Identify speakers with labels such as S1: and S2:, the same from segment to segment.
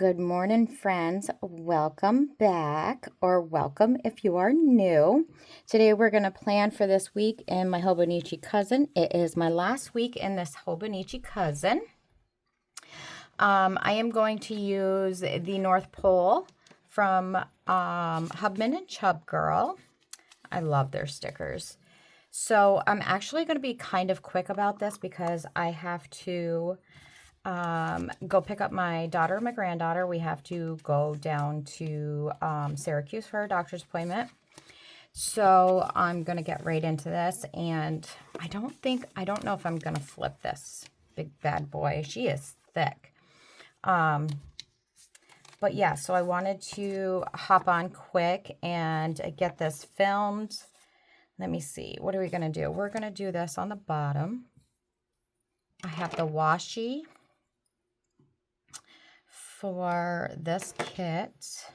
S1: Good morning, friends. Welcome back, or welcome if you are new. Today we're going to plan for this week in my Hobonichi cousin. It is my last week in this Hobonichi cousin. I am going to use the North Pole from Hubman and Chubgirl. I love their stickers. So I'm actually going to be kind of quick about this because I have to go pick up my daughter and my granddaughter. We have to go down to Syracuse for a doctor's appointment. So I'm going to get right into this. And I don't know if I'm going to flip this big bad boy. She is thick. But yeah, so I wanted to hop on quick and get this filmed. Let me see. What are we going to do? We're going to do this on the bottom. I have the washi for this kit.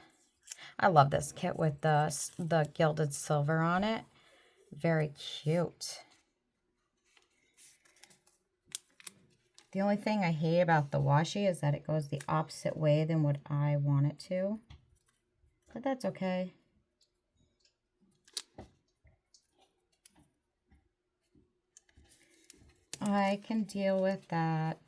S1: I love this kit with the gilded silver on it. Very cute. The only thing I hate about the washi is that it goes the opposite way than what I want it to. But that's okay. I can deal with that.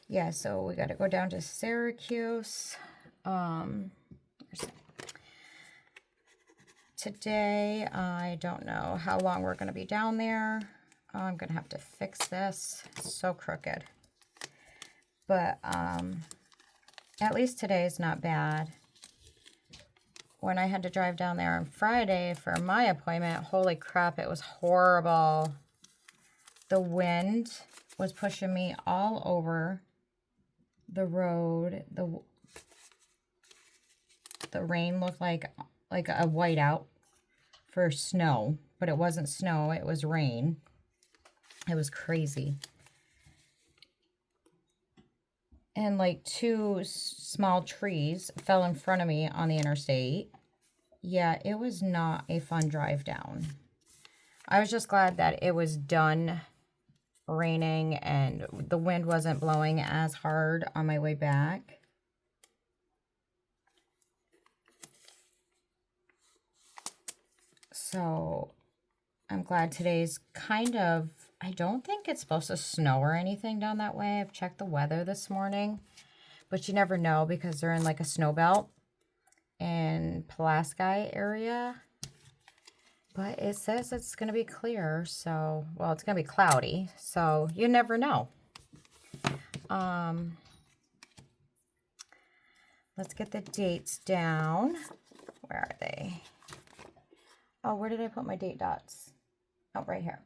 S1: Yeah, so we got to go down to Syracuse. Today, I don't know how long we're going to be down there. I'm going to have to fix this. It's so crooked. But at least today is not bad. When I had to drive down there on Friday for my appointment, holy crap, it was horrible. The wind was pushing me all over the road. The rain looked like a whiteout for snow, but it wasn't snow, it was rain. It was crazy. And like two small trees fell in front of me on the interstate. Yeah, it was not a fun drive down. I was just glad that it was done raining and the wind wasn't blowing as hard on my way back. So I'm glad today's kind of, I don't think it's supposed to snow or anything down that way. I've checked the weather this morning, but you never know because they're in like a snow belt in Pulaski area. But it says it's going to be clear, so, well, it's going to be cloudy, so you never know. Let's get the dates down. Where are they? Oh, where did I put my date dots? Oh, right here.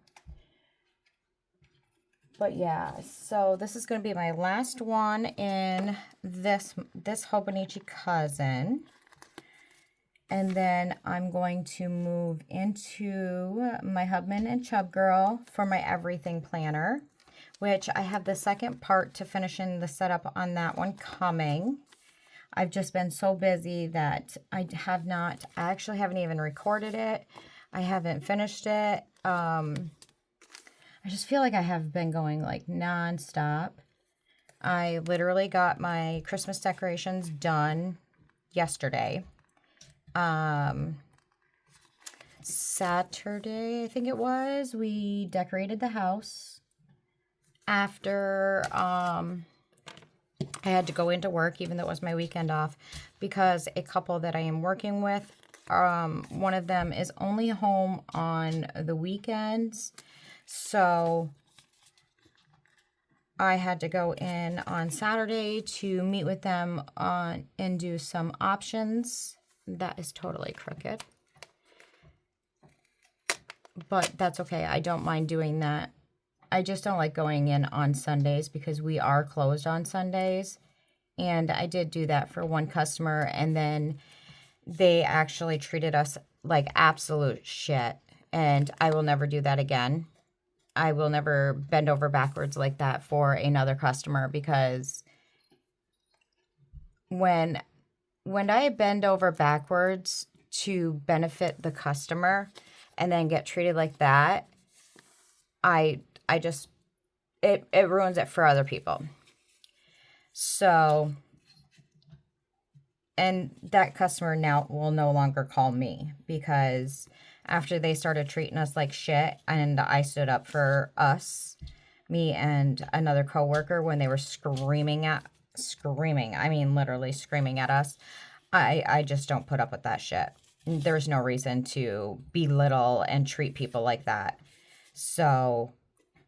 S1: But yeah, so this is going to be my last one in this Hobonichi cousin. And then I'm going to move into my Hubman and Chubgirl for my everything planner, which I have the second part to finish in the setup on that one coming. I've just been so busy that I actually haven't even recorded it. I haven't finished it. I just feel like I have been going like nonstop. I literally got my Christmas decorations done yesterday. Saturday, I think it was, we decorated the house after, I had to go into work, even though it was my weekend off, because a couple that I am working with, one of them is only home on the weekends, so I had to go in on Saturday to meet with them and do some options. That is totally crooked. But that's okay. I don't mind doing that. I just don't like going in on Sundays because we are closed on Sundays. And I did do that for one customer, and then they actually treated us like absolute shit. And I will never do that again. I will never bend over backwards like that for another customer, because when when I bend over backwards to benefit the customer and then get treated like that, I just, it ruins it for other people. So, and that customer now will no longer call me, because after they started treating us like shit and I stood up for us, me and another coworker, when they were screaming, I mean literally screaming at us, I just don't put up with that shit. There's no reason to belittle and treat people like that. So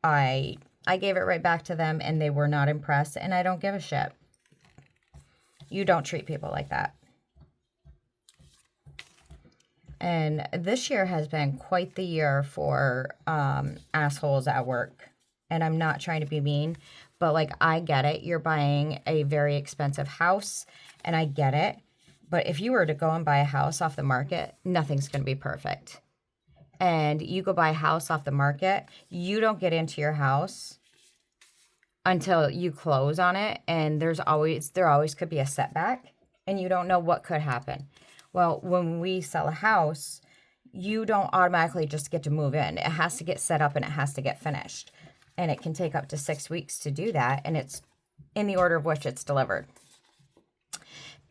S1: I gave it right back to them, and they were not impressed, and I don't give a shit. You don't treat people like that. And this year has been quite the year for assholes at work. And I'm not trying to be mean, but like, I get it. You're buying a very expensive house, and I get it. But if you were to go and buy a house off the market, nothing's going to be perfect. And you go buy a house off the market, you don't get into your house until you close on it, and there always could be a setback, and you don't know what could happen. Well, when we sell a house, you don't automatically just get to move in. It has to get set up and it has to get finished. And it can take up to 6 weeks to do that, and it's in the order of which it's delivered.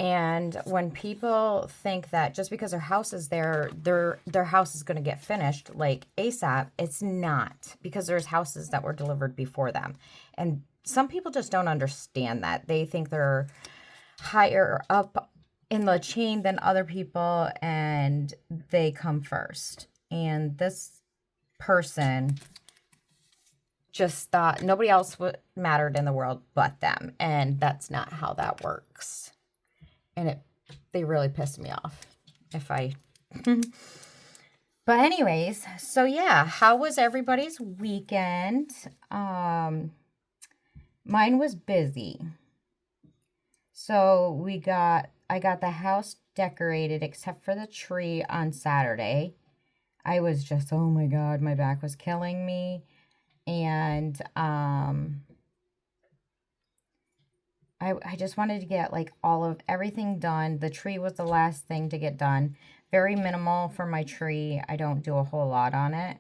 S1: And when people think that just because their house is there, their house is going to get finished like ASAP, it's not, because there's houses that were delivered before them. And some people just don't understand that. They think they're higher up in the chain than other people, and they come first. And this person just thought nobody else mattered in the world but them. And that's not how that works. And they really pissed me off. But anyways, so yeah, how was everybody's weekend? Mine was busy. So I got the house decorated except for the tree on Saturday. I was just, oh my God, my back was killing me. And I just wanted to get like everything done. The tree was the last thing to get done. Very minimal for my tree. I don't do a whole lot on it.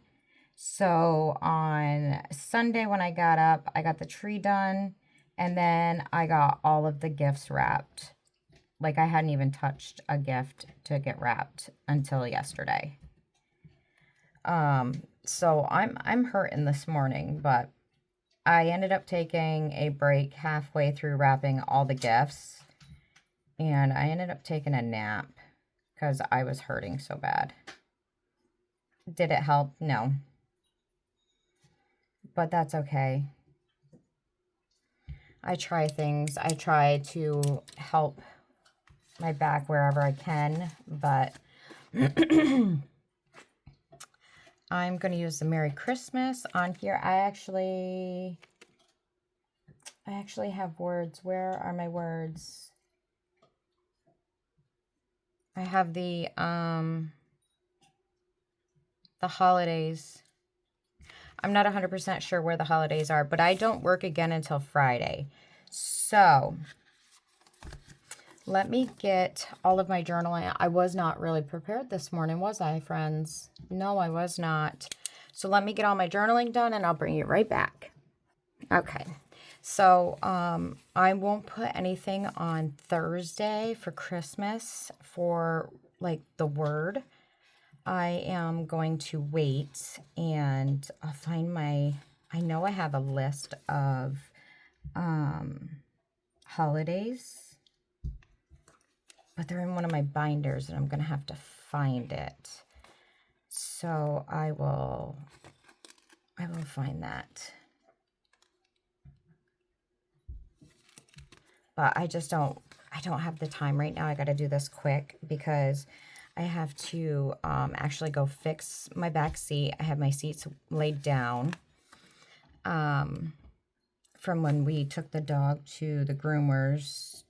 S1: So on Sunday when I got up, I got the tree done, and then I got all of the gifts wrapped. Like, I hadn't even touched a gift to get wrapped until yesterday. So I'm hurting this morning, but I ended up taking a break halfway through wrapping all the gifts, and I ended up taking a nap because I was hurting so bad. Did it help? No. But that's okay. I try things. I try to help my back wherever I can, but I'm going to use the Merry Christmas on here. I actually have words. Where are my words? I have the holidays. I'm not 100% sure where the holidays are, but I don't work again until Friday. So let me get all of my journaling. I was not really prepared this morning, was I, friends? No, I was not. So let me get all my journaling done, and I'll bring you right back. Okay. So I won't put anything on Thursday for Christmas for like the word. I am going to wait, and I'll find I know I have a list of holidays, but they're in one of my binders, and I'm going to have to find it. So I will find that. But I don't have the time right now. I got to do this quick because I have to actually go fix my back seat. I have my seats laid down from when we took the dog to the groomers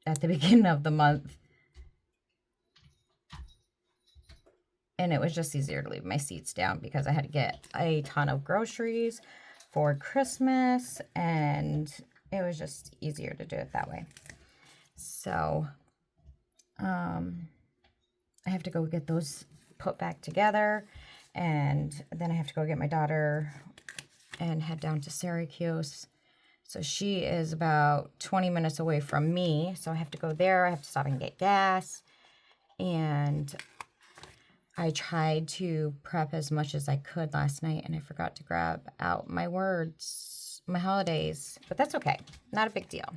S1: at the beginning of the month. And it was just easier to leave my seats down because I had to get a ton of groceries for Christmas, and it was just easier to do it that way. So I have to go get those put back together, and then I have to go get my daughter and head down to Syracuse. So she is about 20 minutes away from me, so I have to go there. I have to stop and get gas, and I tried to prep as much as I could last night, and I forgot to grab out my words, my holidays, but that's okay. Not a big deal.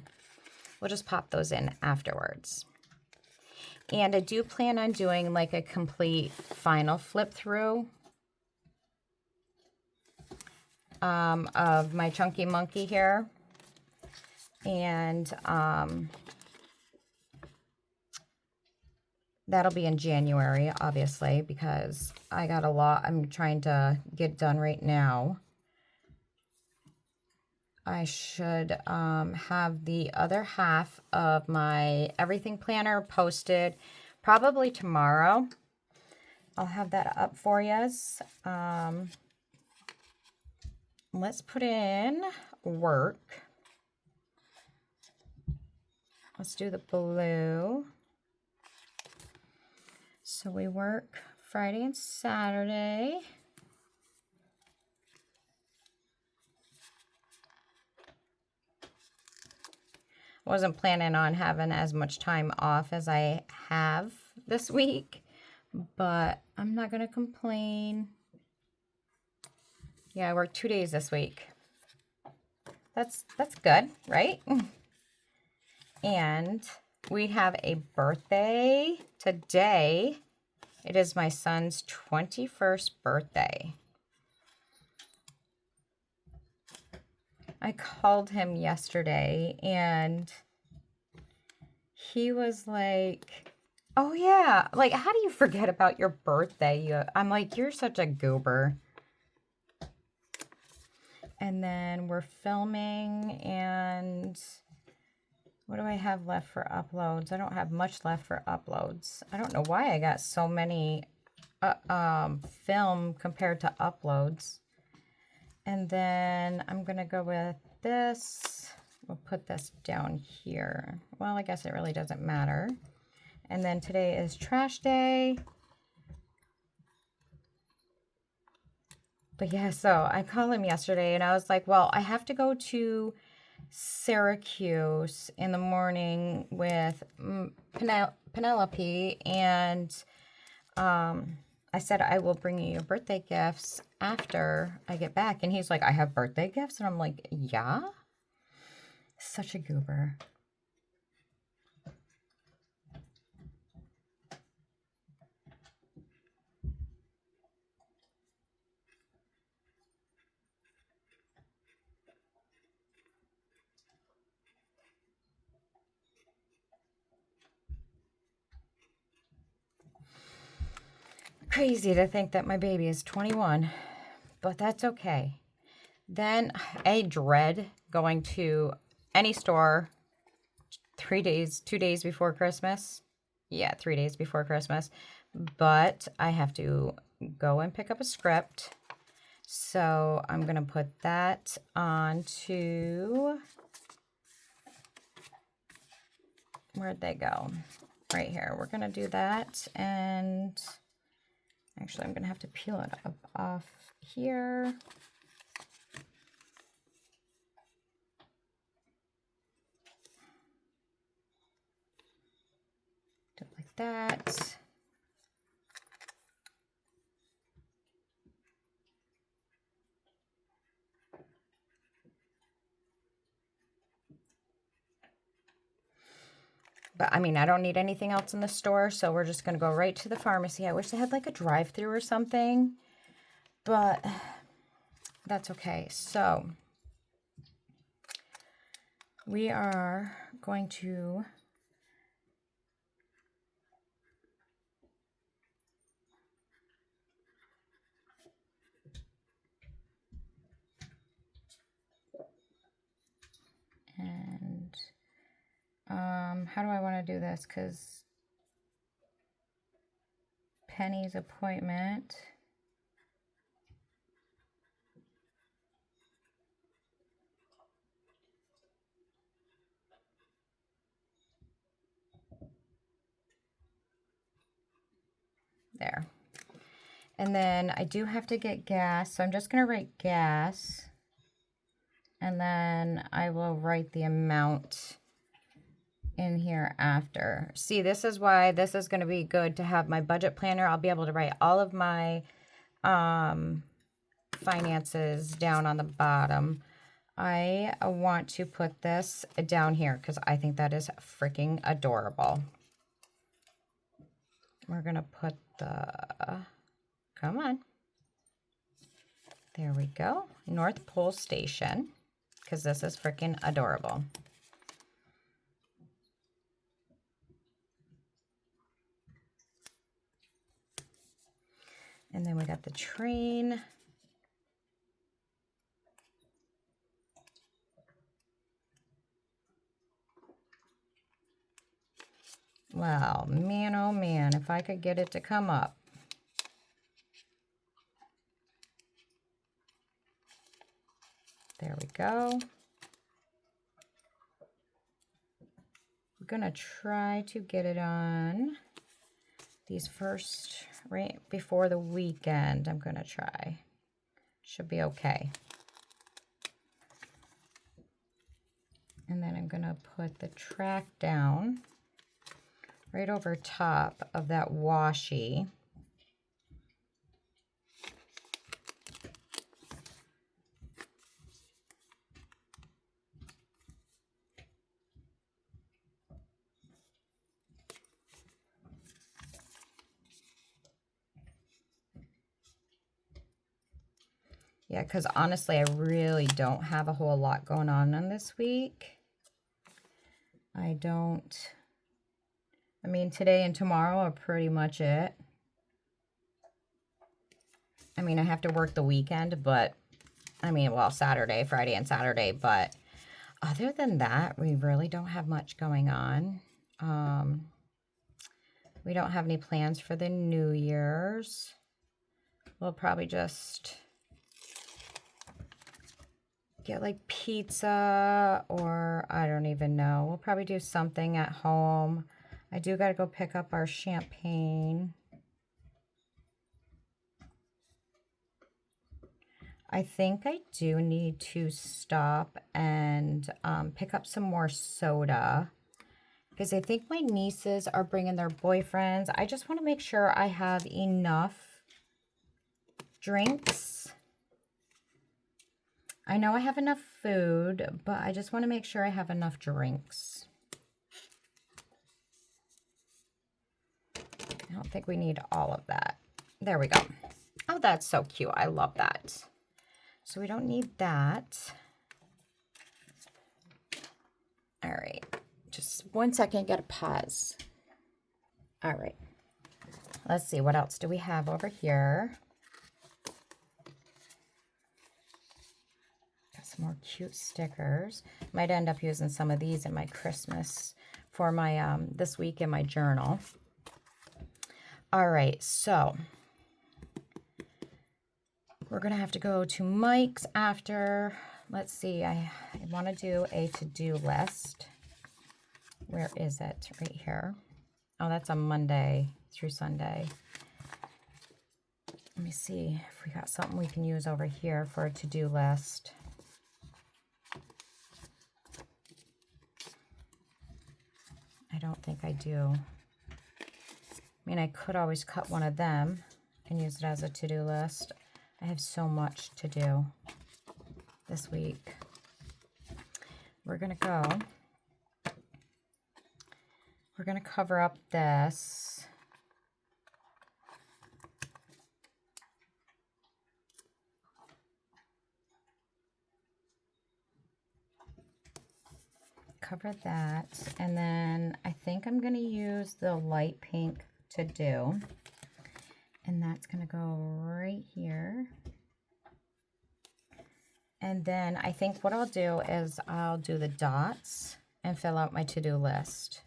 S1: We'll just pop those in afterwards. And I do plan on doing like a complete final flip through of my Chunky Monkey here. And that'll be in January, obviously, because I got a lot I'm trying to get done right now. I should have the other half of my everything planner posted probably tomorrow. I'll have that up for you. Let's put in work. Let's do the blue. So we work Friday and Saturday. Wasn't planning on having as much time off as I have this week, but I'm not going to complain. Yeah, I worked 2 days this week. That's good, right? And we have a birthday today. It is my son's 21st birthday. I called him yesterday and he was like, oh yeah, like how do you forget about your birthday? I'm like, you're such a goober. And then we're filming, and what do I have left for uploads? I don't have much left for uploads. I don't know why I got so many film compared to uploads. And then I'm going to go with this. We'll put this down here. Well, I guess it really doesn't matter. And then today is trash day. But yeah, so I called him yesterday and I was like, well, I have to go to Syracuse in the morning with Penelope, and I said, I will bring you your birthday gifts after I get back. And he's like, I have birthday gifts? And I'm like, yeah? Such a goober. Crazy to think that my baby is 21, but that's okay. Then I dread going to any store 2 days before Christmas. Yeah, 3 days before Christmas. But I have to go and pick up a script. So I'm going to put that onto, where'd they go? Right here. We're going to do that. And actually, I'm going to have to peel it up off here. Do it like that. But I mean, I don't need anything else in the store, so we're just going to go right to the pharmacy. I wish they had like a drive-through or something, but that's okay. So we are going to and how do I want to do this? Because Penny's appointment. There. And then I do have to get gas, so I'm just going to write gas. And then I will write the amount in here after. See, this is why this is going to be good to have my budget planner. I'll be able to write all of my finances down on the bottom. I want to put this down here because I think that is freaking adorable. We're going to put the, come on. There we go. North Pole Station, because this is freaking adorable. And then we got the train. Wow, man, oh man, if I could get it to come up. There we go. We're gonna try to get it on these first, right before the weekend. I'm gonna try. Should be okay. And then I'm gonna put the track down right over top of that washi. Yeah, because honestly, I really don't have a whole lot going on this week. I mean, today and tomorrow are pretty much it. I mean, I have to work the weekend, but, I mean, well, Saturday, Friday and Saturday, but other than that, we really don't have much going on. We don't have any plans for the New Year's. We'll probably just get like pizza, or I don't even know. We'll probably do something at home. I do got to go pick up our champagne. I think I do need to stop and pick up some more soda, because I think my nieces are bringing their boyfriends. I just want to make sure I have enough drinks. I know I have enough food, but I just want to make sure I have enough drinks. I don't think we need all of that. There we go. Oh, that's so cute. I love that. So we don't need that. All right. Just 1 second, get a pause. All right. Let's see, what else do we have over here? Got some more cute stickers. Might end up using some of these in my Christmas for my this week in my journal. All right, so we're gonna have to go to Mike's after. Let's see, I want to do a to-do list. Where is it? Right here. Oh, that's a Monday through Sunday. Let me see if we got something we can use over here for a to-do list. I don't think I do. I mean, I could always cut one of them and use it as a to-do list. I have so much to do this week. We're going to go. We're going to cover up this. Cover that. And then I think I'm going to use the light pink to do. And that's going to go right here. And then I think what I'll do is I'll do the dots and fill out my to-do list.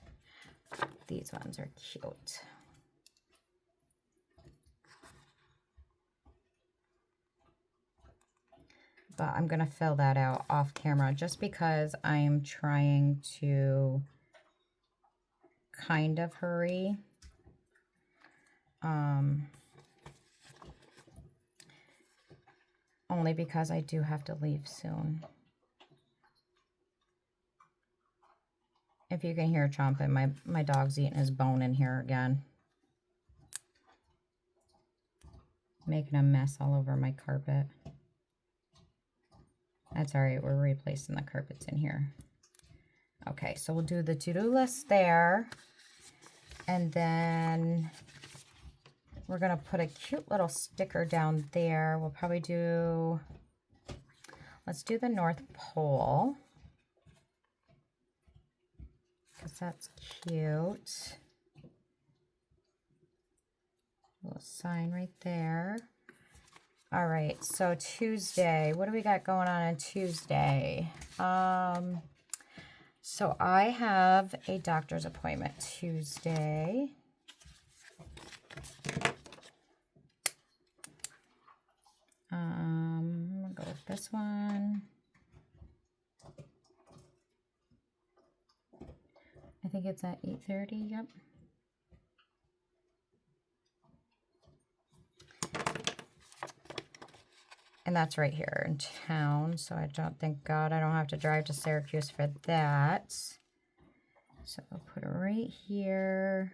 S1: These ones are cute. But I'm going to fill that out off camera just because I'm trying to kind of hurry. Only because I do have to leave soon. If you can hear chomping, my dog's eating his bone in here again. Making a mess all over my carpet. That's all right, we're replacing the carpets in here. Okay, so we'll do the to-do list there. And then we're gonna put a cute little sticker down there. We'll probably do, let's do the North Pole, because that's cute. Little sign right there. All right, so Tuesday, what do we got going on Tuesday? So I have a doctor's appointment Tuesday. I'm gonna go with this one. I think it's at 8:30, yep. And that's right here in town, so I don't, thank God I don't have to drive to Syracuse for that. So I'll put it right here.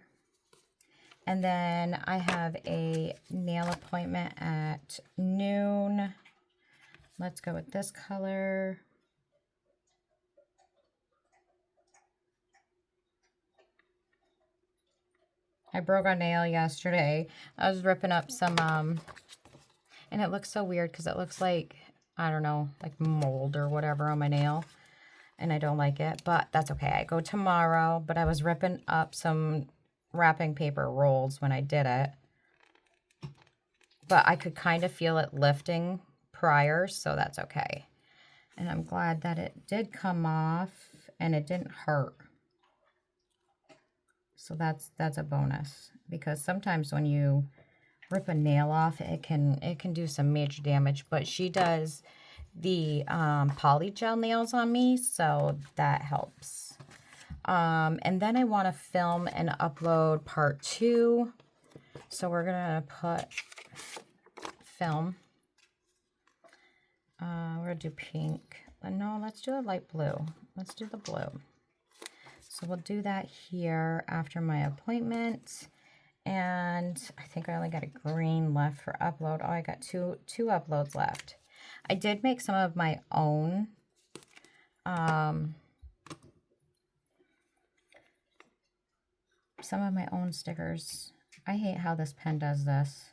S1: And then I have a nail appointment at noon. Let's go with this color. I broke a nail yesterday. I was ripping up some, and it looks so weird because it looks like, I don't know, like mold or whatever on my nail. And I don't like it, but that's okay. I go tomorrow, but I was ripping up some wrapping paper rolls when I did it. But I could kind of feel it lifting prior, so that's okay. And I'm glad that it did come off and it didn't hurt. So that's a bonus, because sometimes when you rip a nail off, it can do some major damage. But she does the poly gel nails on me, so that helps. And then I want to film and upload part 2. So we're gonna put film. We're gonna do pink. No, let's do a light blue. Let's do the blue. So we'll do that here after my appointment. And I think I only got a green left for upload. Oh, I got two uploads left. I did make some of my own. Some of my own stickers. I hate how this pen does this.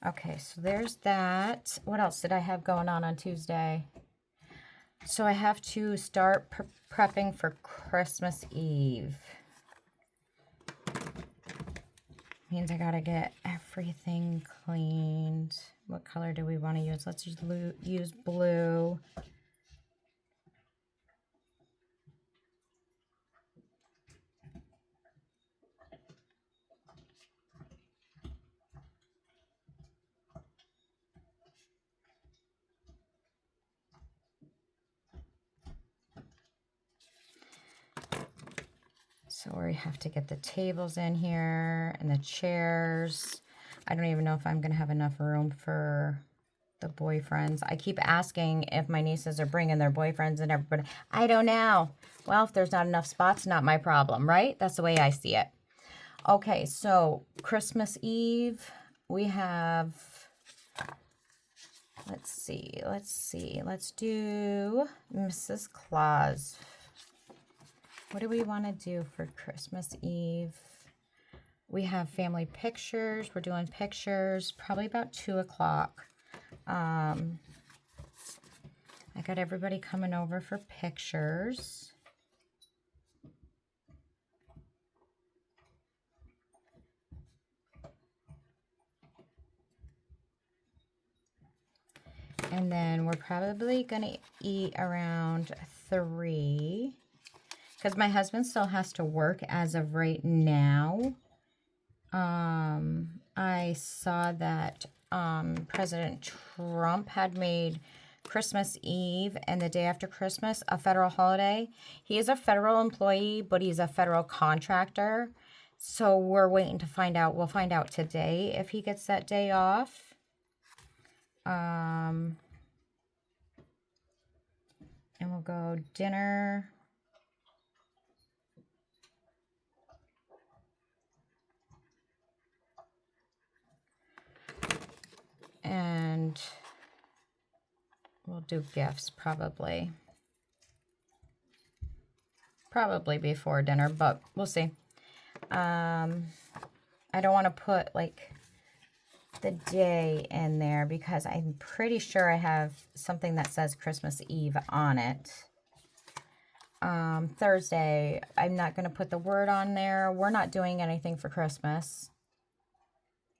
S1: Okay, so there's that. What else did I have going on Tuesday? So I have to start prepping for Christmas Eve. Means I gotta get everything cleaned. What color do we want to use? Let's use blue. So we have to get the tables in here and the chairs. I don't even know if I'm going to have enough room for the boyfriends. I keep asking if my nieces are bringing their boyfriends and everybody. I don't know. Well, if there's not enough spots, not my problem, right? That's the way I see it. Okay, so Christmas Eve, we have, let's see. Let's do Mrs. Claus. What do we want to do for Christmas Eve? We have family pictures. We're doing pictures probably about 2 o'clock. I got everybody coming over for pictures. And then we're probably going to eat around 3. Because my husband still has to work as of right now. I'm I saw that President Trump had made Christmas Eve and the day after Christmas a federal holiday. He is a federal employee, but he's a federal contractor. So we're waiting to find out. We'll find out today if he gets that day off. And we'll go dinner. And we'll do gifts probably. Probably before dinner, but we'll see. I don't want to put like the day in there because I'm pretty sure I have something that says Christmas Eve on it. Thursday, I'm not going to put the word on there. We're not doing anything for Christmas.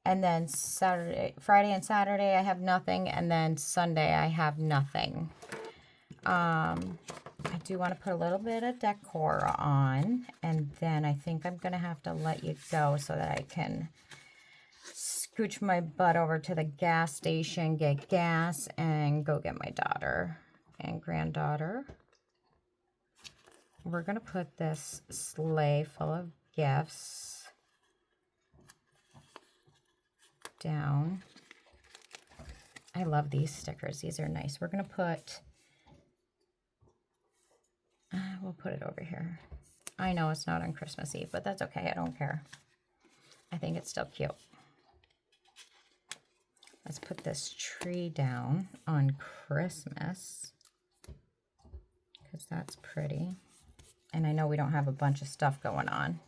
S1: And then Friday and Saturday, I have nothing. And then Sunday, I have nothing. I do want to put a little bit of decor on. And then I think I'm going to have to let you go so that I can scooch my butt over to the gas station, get gas, and go get my daughter and granddaughter. We're going to put this sleigh full of gifts down. I love these stickers. These are nice. We're going to put, we'll put it over here. I know it's not on Christmas Eve, but that's okay. I don't care. I think it's still cute. Let's put this tree down on Christmas because that's pretty. And I know we don't have a bunch of stuff going on.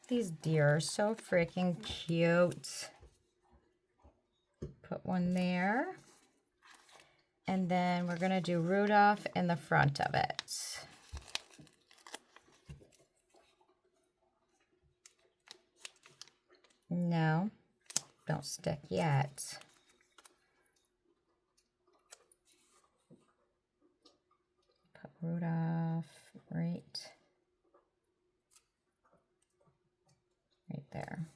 S1: These deer are so freaking cute. Put one there. And then we're going to do Rudolph in the front of it. No, don't stick yet. Put Rudolph right there.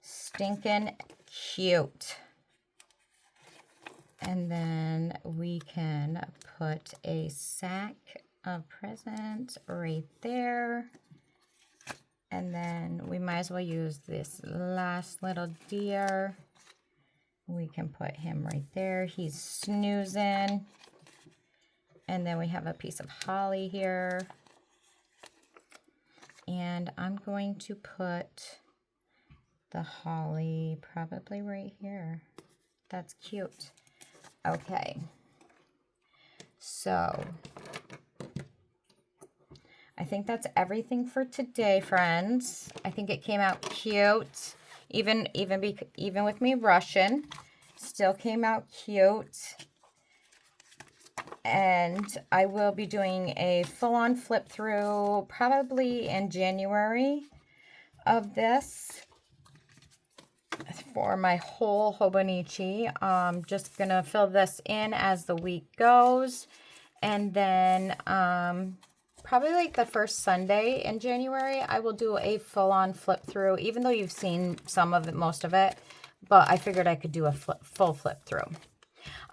S1: Stinking cute. And then we can put a sack of presents right there. And then we might as well use this last little deer. We can put him right there. He's snoozing. And then we have a piece of holly here. And I'm going to put the holly probably right here. That's cute. Okay. So I think that's everything for today, friends. I think it came out cute. Even with me rushing, still came out cute. And I will be doing a full-on flip through probably in January of this for my whole Hobonichi. Just gonna fill this in as the week goes, and then probably like the first Sunday in January I will do a full-on flip through, even though you've seen some of it, most of it, but I figured I could do a full flip through.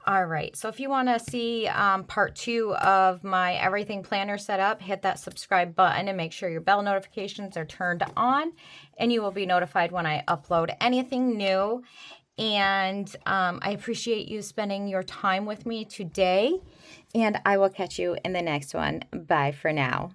S1: All right, so if you want to see part 2 of my everything planner setup, hit that subscribe button and make sure your bell notifications are turned on, and you will be notified when I upload anything new. And I appreciate you spending your time with me today, and I will catch you in the next one. Bye for now.